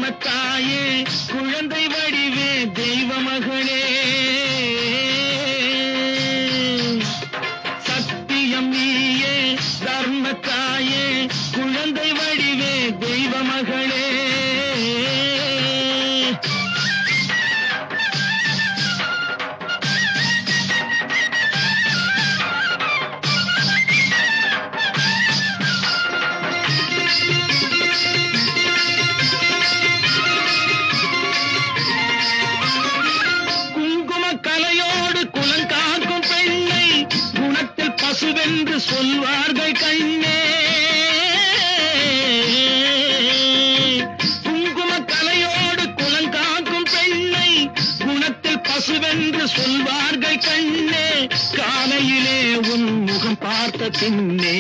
தர்மத்தாயே குழந்தை வடிவே தெய்வ மகளே சத்தியம் நீயே தர்மத்தாயே குழந்தை வடிவே தெய்வ மகளே பசுவென்று சொல்வார்கள் கண்ணே குங்கும கலையோடு குலங்காக்கும் பெண்ணை குணத்தில் பசுவென்று சொல்வார்கள் கண்ணே காலையிலே உன் முகம் பார்த்த பின்னே